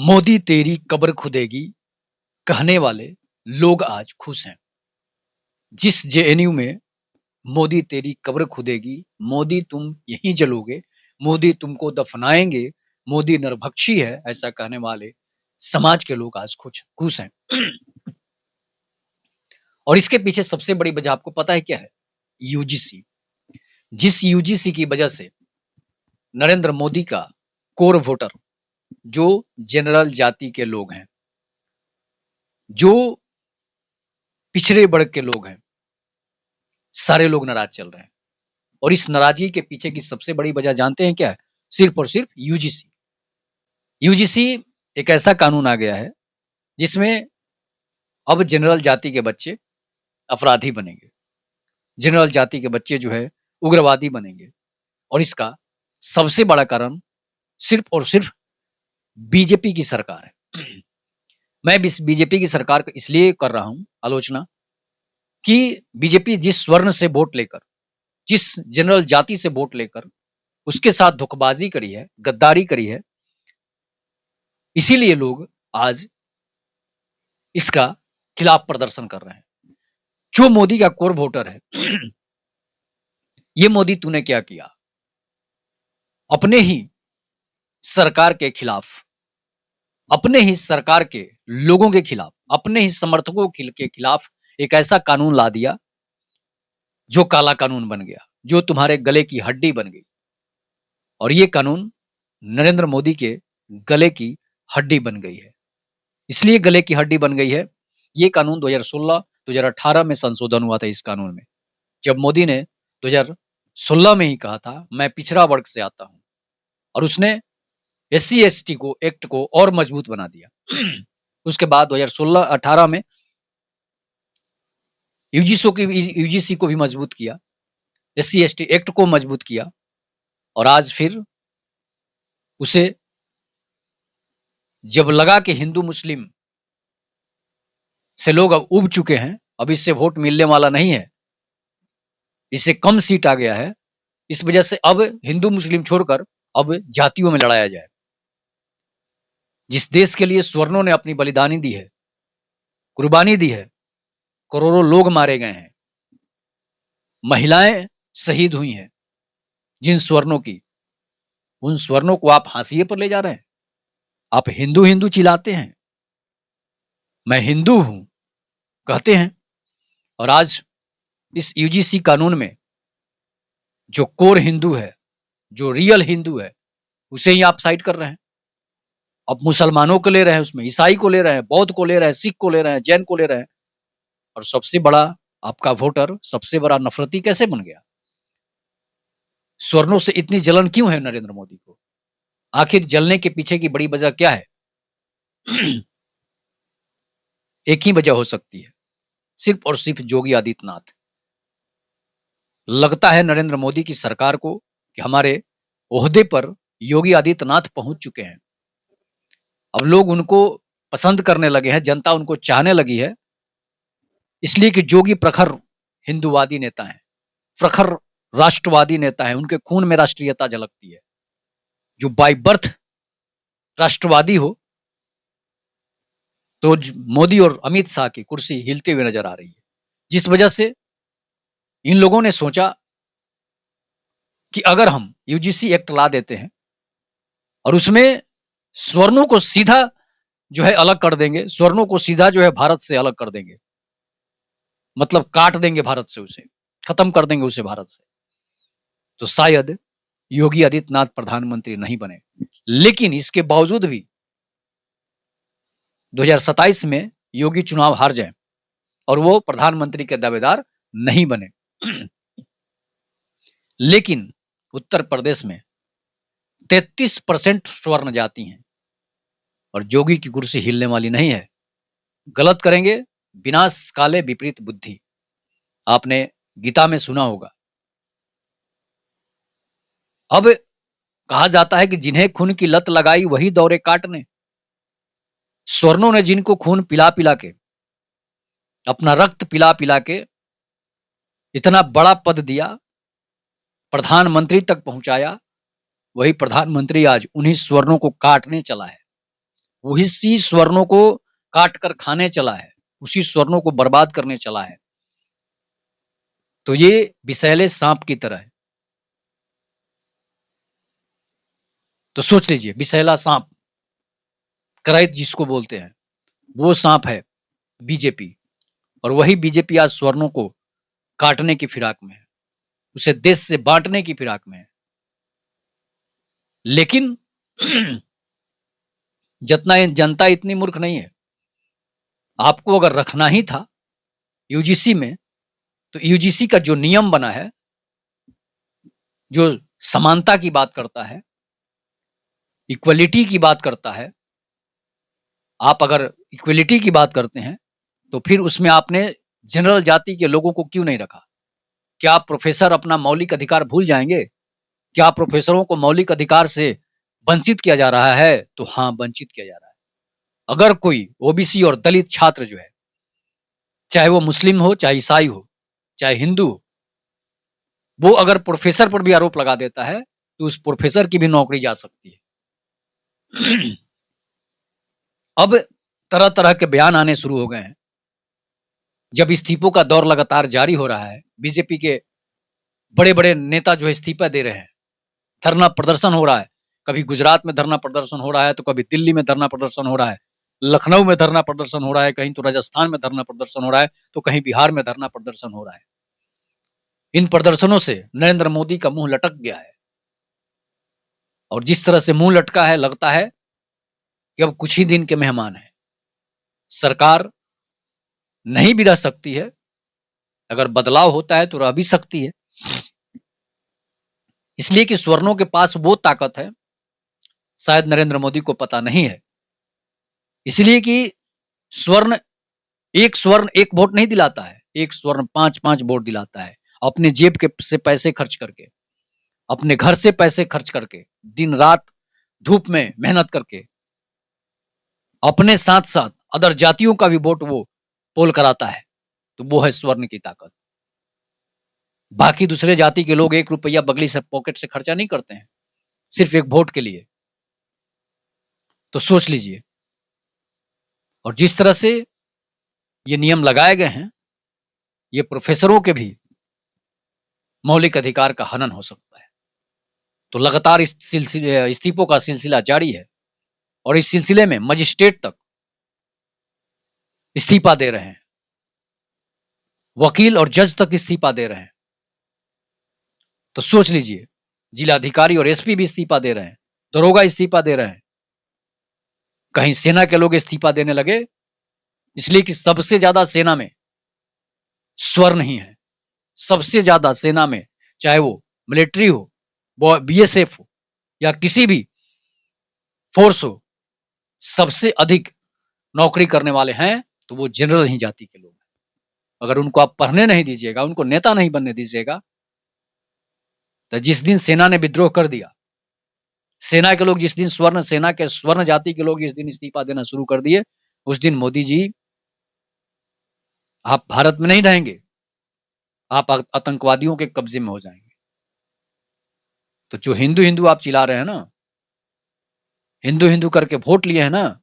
मोदी तेरी कब्र खुदेगी कहने वाले लोग आज खुश हैं। जिस जेएनयू में मोदी तेरी कब्र खुदेगी, मोदी तुम यहीं जलोगे, मोदी तुमको दफनाएंगे, मोदी नरभक्षी है, ऐसा कहने वाले समाज के लोग आज खुश हैं। और इसके पीछे सबसे बड़ी वजह आपको पता है क्या है? यूजीसी। जिस यूजीसी की वजह से नरेंद्र मोदी का कोर वोटर जो जनरल जाति के लोग हैं, जो पिछड़े वर्ग के लोग हैं, सारे लोग नाराज चल रहे हैं। और इस नाराजगी के पीछे की सबसे बड़ी वजह जानते हैं क्या है? सिर्फ और सिर्फ यूजीसी। यूजीसी एक ऐसा कानून आ गया है जिसमें अब जनरल जाति के बच्चे अपराधी बनेंगे, जनरल जाति के बच्चे जो है उग्रवादी बनेंगे। और इसका सबसे बड़ा कारण सिर्फ और सिर्फ बीजेपी की सरकार है। मैं इस बीजेपी की सरकार को इसलिए कर रहा हूं आलोचना कि बीजेपी जिस स्वर्ण से वोट लेकर, जिस जनरल जाति से वोट लेकर उसके साथ धोखेबाजी करी है, गद्दारी करी है, इसीलिए लोग आज इसका खिलाफ प्रदर्शन कर रहे हैं। जो मोदी का कोर वोटर है, ये मोदी तूने क्या किया? अपने ही सरकार के खिलाफ, अपने ही सरकार के लोगों के खिलाफ, अपने ही समर्थकों के खिलाफ एक ऐसा कानून ला दिया जो काला कानून बन गया, जो तुम्हारे गले की हड्डी बन गई। और ये कानून नरेंद्र मोदी के गले की हड्डी बन गई है। इसलिए गले की हड्डी बन गई है, ये कानून 2016-2018 में संशोधन हुआ था इस कानून में। जब मोदी ने 2016 में ही कहा था मैं पिछड़ा वर्ग से आता हूं, और उसने एससी एसटी को एक्ट को और मजबूत बना दिया। उसके बाद 2016-18 में यूजीसी को भी मजबूत किया, एससी एसटी एक्ट को मजबूत किया, और आज फिर उसे जब लगा कि हिंदू मुस्लिम से लोग अब उब चुके हैं, अब इससे वोट मिलने वाला नहीं है, इससे कम सीट आ गया है, इस वजह से अब हिंदू मुस्लिम छोड़कर अब जातियों में लड़ाया जाए। जिस देश के लिए स्वर्णों ने अपनी बलिदानी दी है, कुर्बानी दी है, करोड़ों लोग मारे गए हैं, महिलाएं शहीद हुई हैं, जिन स्वर्णों की, उन स्वर्णों को आप हाशिए पर ले जा रहे हैं। आप हिंदू हिंदू चिल्लाते हैं, मैं हिंदू हूं कहते हैं, और आज इस यूजीसी कानून में जो कोर हिंदू है, जो रियल हिंदू है, उसे ही आप साइड कर रहे हैं। अब मुसलमानों को ले रहे हैं, उसमें ईसाई को ले रहे हैं, बौद्ध को ले रहे हैं, सिख को ले रहे हैं, जैन को ले रहे हैं। और सबसे बड़ा आपका वोटर सबसे बड़ा नफरती कैसे बन गया? स्वर्णों से इतनी जलन क्यों है नरेंद्र मोदी को? आखिर जलने के पीछे की बड़ी वजह क्या है? एक ही वजह हो सकती है, सिर्फ और सिर्फ योगी आदित्यनाथ। लगता है नरेंद्र मोदी की सरकार को कि हमारे ओहदे पर योगी आदित्यनाथ पहुंच चुके हैं। अब लोग उनको पसंद करने लगे हैं, जनता उनको चाहने लगी है, इसलिए कि योगी प्रखर हिंदूवादी नेता हैं, प्रखर राष्ट्रवादी नेता हैं, उनके खून में राष्ट्रीयता झलकती है। जो बाय बर्थ राष्ट्रवादी हो, तो मोदी और अमित शाह की कुर्सी हिलते हुए नजर आ रही है। जिस वजह से इन लोगों ने सोचा कि अगर हम यूजीसी एक्ट ला देते हैं और उसमें स्वर्णों को सीधा जो है अलग कर देंगे, स्वर्णों को सीधा जो है भारत से अलग कर देंगे, मतलब काट देंगे भारत से, उसे खत्म कर देंगे उसे भारत से, तो शायद योगी आदित्यनाथ प्रधानमंत्री नहीं बने। लेकिन इसके बावजूद भी 2027 में योगी चुनाव हार जाए और वो प्रधानमंत्री के दावेदार नहीं बने, लेकिन उत्तर प्रदेश में 33% स्वर्ण जाति हैं और योगी की कुर्सी हिलने वाली नहीं है। गलत करेंगे विनाश काले विपरीत बुद्धि, आपने गीता में सुना होगा। अब कहा जाता है कि जिन्हें खून की लत लगाई वही दौरे काटने। स्वर्णों ने जिनको खून पिला पिला के, अपना रक्त पिला पिला के इतना बड़ा पद दिया, प्रधानमंत्री तक पहुंचाया, वही प्रधानमंत्री आज उन्हीं स्वर्णों को काटने चला है। उसी स्वर्णों को काट कर खाने चला है, उसी स्वर्णों को बर्बाद करने चला है। तो ये विषैले सांप की तरह है। तो सोच लीजिए, विषैला सांप, करैत जिसको बोलते हैं, वो सांप है बीजेपी। और वही बीजेपी आज स्वर्णों को काटने की फिराक में है, उसे देश से बांटने की फिराक में है। लेकिन जनता इतनी मूर्ख नहीं है। आपको अगर रखना ही था यूजीसी में, तो यूजीसी का जो नियम बना है, जो समानता की बात करता है, इक्वलिटी की बात करता है, आप अगर इक्वलिटी की बात करते हैं, तो फिर उसमें आपने जनरल जाति के लोगों को क्यों नहीं रखा? क्या प्रोफेसर अपना मौलिक अधिकार भूल जाएंगे? क्या प्रोफेसरों को मौलिक अधिकार से वंचित किया जा रहा है? तो हाँ, वंचित किया जा रहा है। अगर कोई ओबीसी और दलित छात्र जो है, चाहे वो मुस्लिम हो, चाहे ईसाई हो, चाहे हिंदू हो, वो अगर प्रोफेसर पर भी आरोप लगा देता है, तो उस प्रोफेसर की भी नौकरी जा सकती है। अब तरह-तरह के बयान आने शुरू हो गए हैं। जब इस्तीफों का दौर लगातार जारी हो रहा है, बीजेपी के बड़े-बड़े नेता जो है इस्तीफा दे रहे हैं, धरना प्रदर्शन हो रहा है। कभी गुजरात में धरना प्रदर्शन हो रहा है, तो कभी दिल्ली में धरना प्रदर्शन हो रहा है, लखनऊ में धरना प्रदर्शन हो रहा है, कहीं तो राजस्थान में धरना प्रदर्शन हो रहा है, तो कहीं बिहार में धरना प्रदर्शन हो रहा है। इन प्रदर्शनों से नरेंद्र मोदी का मुंह लटक गया है, और जिस तरह से मुंह लटका है, लगता है कि अब कुछ ही दिन के मेहमान हैं। सरकार नहीं भी रह सकती है, अगर बदलाव होता है तो रह भी सकती है। इसलिए कि स्वर्णों के पास वो ताकत है, शायद नरेंद्र मोदी को पता नहीं है। इसलिए कि स्वर्ण एक स्वर्ण एक वोट नहीं दिलाता है, एक स्वर्ण 5-5 वोट दिलाता है। अपने जेब के से पैसे खर्च करके, अपने घर से पैसे खर्च करके, दिन-रात धूप में मेहनत करके, अपने साथ-साथ अदर जातियों का भी वोट वो पोल कराता है। तो वो है स्वर्ण की ताकत। बाकी दूसरे जाति के लोग 1 रुपया बगली से पॉकेट से खर्चा नहीं करते हैं, सिर्फ एक वोट के लिए। तो सोच लीजिए, और जिस तरह से ये नियम लगाए गए हैं, ये प्रोफेसरों के भी मौलिक अधिकार का हनन हो सकता है। तो लगातार इस सिलसिले इस्तीफों का सिलसिला जारी है, और इस सिलसिले में मजिस्ट्रेट तक इस्तीफा दे रहे हैं, वकील और जज तक इस्तीफा दे रहे हैं। तो सोच लीजिए, जिलाधिकारी और एसपी भी इस्तीफा दे रहे हैं, दरोगा इस्तीफा दे रहे हैं। कहीं सेना के लोग इस्तीफा देने लगे, इसलिए कि सबसे ज्यादा सेना में स्वर्ण ही है। सबसे ज्यादा सेना में, चाहे वो मिलिट्री हो, वो बीएसएफ हो, या किसी भी फोर्स हो, सबसे अधिक नौकरी करने वाले हैं तो वो जनरल ही जाति के लोग हैं। अगर उनको आप पढ़ने नहीं दीजिएगा, उनको नेता नहीं बनने दीजिएगा, तो जिस दिन सेना ने विद्रोह कर दिया, सेना के लोग जिस दिन सेना के स्वर्ण जाति के लोग जिस दिन इस्तीफा देना शुरू कर दिए, उस दिन मोदी जी, आप भारत में नहीं रहेंगे, आप आतंकवादियों के कब्जे में हो जाएंगे। तो जो हिंदू हिंदू आप चिल्ला रहे हैं ना, हिंदू हिंदू करके वोट लिए हैं ना,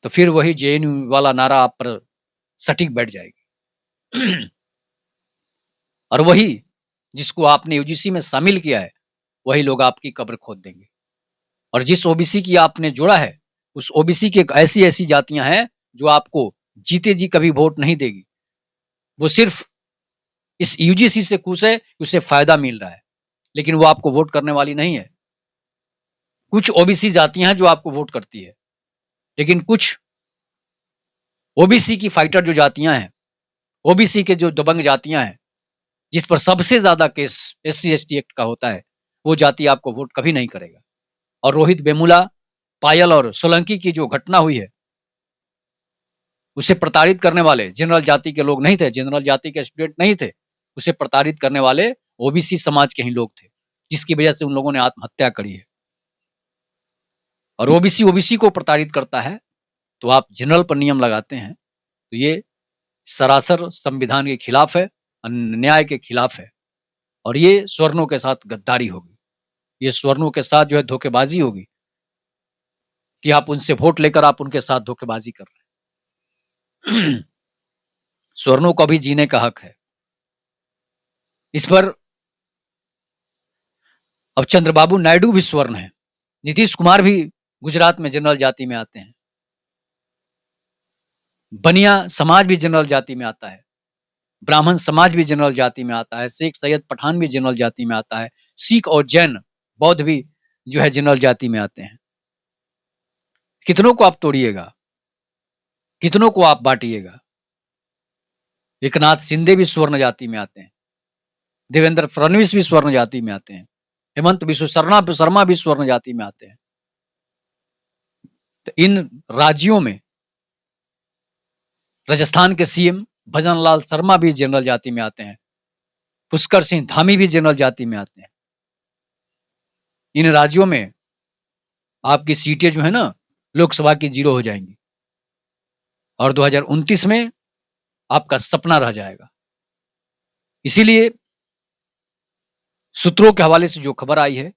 तो फिर वही जेएनयू वाला नारा आप पर सटीक बैठ जाएगी। और वही जिसको आपने यूजीसी में शामिल किया है, वही लोग आपकी कब्र खोद देंगे। और जिस ओबीसी की आपने जोड़ा है, उस ओबीसी की ऐसी-ऐसी जातियां हैं जो आपको जीते जी कभी वोट नहीं देगी। वो सिर्फ इस यूजीसी से खुश है कि उसे फायदा मिल रहा है, लेकिन वो आपको वोट करने वाली नहीं है। कुछ ओबीसी जातियां हैं जो आपको वोट करती है, लेकिन कुछ ओबीसी की फाइटर जो जातियां हैं, ओबीसी के जो दबंग जातियां हैं, जिस पर सबसे ज्यादा केस एससी एसटी एक्ट का होता है, वो जाति आपको वोट कभी नहीं करेगा। और रोहित वेमुला, पायल और सोलंकी की जो घटना हुई है, उसे प्रताड़ित करने वाले जनरल जाति के लोग नहीं थे, जनरल जाति के स्टूडेंट नहीं थे, उसे प्रताड़ित करने वाले ओबीसी समाज के ही लोग थे, जिसकी वजह से उन लोगों ने आत्महत्या करी है। और ओबीसी ओबीसी को प्रताड़ित करता है, तो आप जनरल पर नियम लगाते हैं, तो ये सरासर संविधान के खिलाफ है, न्याय के खिलाफ है, और ये स्वर्णों के साथ गद्दारी होगी, ये स्वर्णों के साथ जो है धोखेबाजी होगी। कि आप उनसे वोट लेकर आप उनके साथ धोखेबाजी कर रहे हैं। स्वर्णों को भी जीने का हक है। इस पर अब चंद्रबाबू नायडू भी स्वर्ण है, नीतीश कुमार भी गुजरात में जनरल जाति में आते हैं, बनिया समाज भी जनरल जाति में आता है, ब्राह्मण समाज भी जनरल जाति में आता है, शेख सैयद पठान भी जनरल जाति में आता है, सिख और जैन बौद्ध भी जो है जनरल जाति में आते हैं। कितनों को आप तोड़िएगा, कितनों को आप बांटिएगा। एकनाथ शिंदे भी स्वर्ण जाति में आते हैं, देवेंद्र फडणवीस भी स्वर्ण जाति में आते हैं, हेमंत बिश्व शर्मा भी स्वर्ण जाति में आते हैं। तो इन राज्यों में राजस्थान के सीएम भजन लाल शर्मा भी जनरल जाति में आते हैं, पुष्कर सिंह धामी भी जनरल जाति में आते हैं। इन राज्यों में आपकी सीटें जो है ना लोकसभा की 0 हो जाएंगी और 2029 में आपका सपना रह जाएगा। इसीलिए सूत्रों के हवाले से जो खबर आई है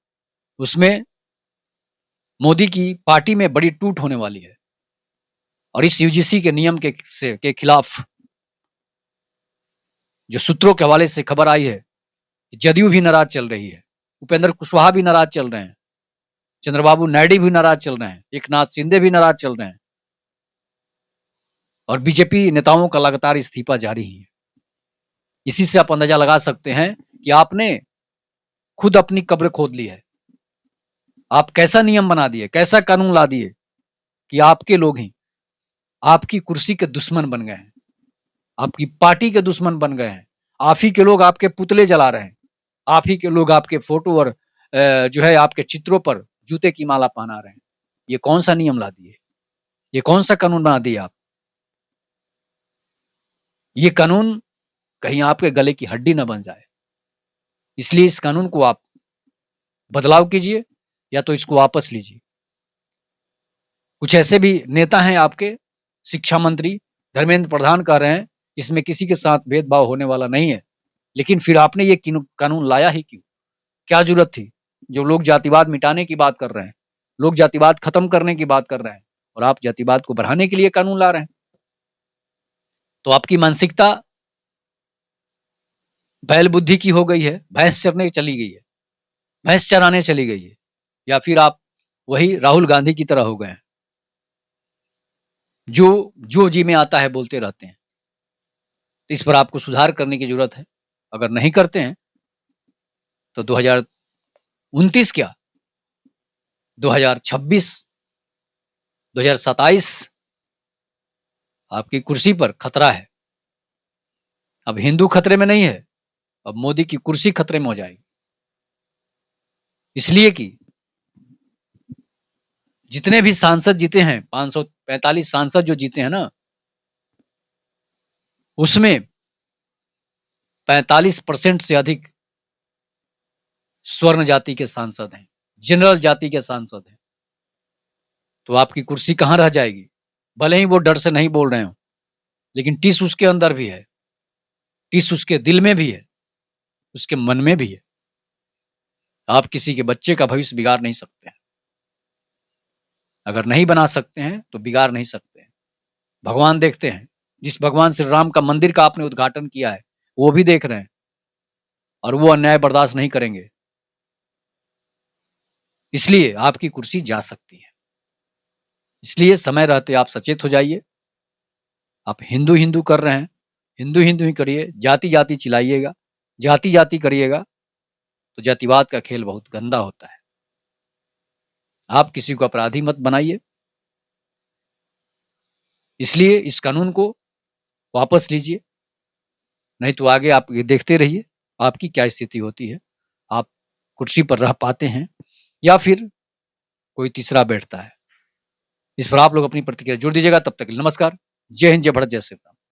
उसमें मोदी की पार्टी में बड़ी टूट होने वाली है और इस यूजीसी के नियम के खिलाफ जो सूत्रों के हवाले से खबर आई है, जदयू भी नाराज चल रही है, उपेंद्र कुशवाहा भी नाराज चल रहे हैं, चंद्रबाबू नायडू भी नाराज चल रहे हैं, एकनाथ शिंदे भी नाराज चल रहे हैं और बीजेपी नेताओं का लगातार इस्तीफा जारी है। इसी से आप अंदाजा लगा सकते हैं कि आपने खुद अपनी कब्र खोद ली है। आप कैसा नियम बना दिए, कैसा कानून ला दिए कि आपके लोग ही आपकी कुर्सी के दुश्मन बन गए हैं, आपकी पार्टी के दुश्मन बन गए हैं। आप ही के लोग आपके पुतले जला रहे हैं, आप ही के लोग आपके फोटो और जो है आपके चित्रों पर जूते की माला पहना रहे हैं। ये कौन सा नियम ला दिए, ये कौन सा कानून बना दिए आप? ये कानून कहीं आपके गले की हड्डी न बन जाए, इसलिए इस कानून को आप बदलाव कीजिए या तो इसको वापस लीजिए। कुछ ऐसे भी नेता हैं आपके, शिक्षा मंत्री धर्मेंद्र प्रधान कह रहे हैं इसमें किसी के साथ भेदभाव होने वाला नहीं है, लेकिन फिर आपने ये कानून लाया ही क्यों? क्या जरूरत थी? जो लोग जातिवाद मिटाने की बात कर रहे हैं, लोग जातिवाद खत्म करने की बात कर रहे हैं और आप जातिवाद को बढ़ाने के लिए कानून ला रहे हैं। तो आपकी मानसिकता बैल बुद्धि की हो गई है, भैंस चरने चली गई है, भैंस चराने चली गई है, या फिर आप वही राहुल गांधी की तरह हो गए हैं जो जी में आता है बोलते रहते हैं। तो इस पर आपको सुधार करने की जरूरत है। अगर नहीं करते हैं तो 2029 क्या, 2026, 2027 आपकी कुर्सी पर खतरा है। अब हिंदू खतरे में नहीं है, अब मोदी की कुर्सी खतरे में हो जाएगी। इसलिए कि जितने भी सांसद जीते हैं, 545 सांसद जो जीते हैं ना, उसमें 45% से अधिक स्वर्ण जाति के सांसद हैं, जनरल जाति के सांसद हैं। तो आपकी कुर्सी कहां रह जाएगी? भले ही वो डर से नहीं बोल रहे हो, लेकिन टिस उसके अंदर भी है, टिस उसके दिल में भी है, उसके मन में भी है। आप किसी के बच्चे का भविष्य बिगाड़ नहीं सकते हैं। अगर नहीं बना सकते हैं तो बिगाड़ नहीं सकते हैं। भगवान देखते हैं, जिस भगवान श्री राम का मंदिर का आपने उद्घाटन किया है वो भी देख रहे हैं और वो अन्याय बर्दाश्त नहीं करेंगे। इसलिए आपकी कुर्सी जा सकती है। इसलिए समय रहते आप सचेत हो जाइए। आप हिंदू हिंदू कर रहे हैं, हिंदू हिंदू ही करिए, जाति जाति चिल्लाइएगा, जाति जाति करिएगा तो जातिवाद का खेल बहुत गंदा होता है। आप किसी को अपराधी मत बनाइए। इसलिए इस कानून को वापस लीजिए, नहीं तो आगे आप ये देखते रहिए आपकी क्या स्थिति होती है। आप कुर्सी पर रह पाते हैं या फिर कोई तीसरा बैठता है। इस पर आप लोग अपनी प्रतिक्रिया जोड़ दीजिएगा। तब तक के लिए नमस्कार। जय हिंद, जय भारत, जय श्री राम।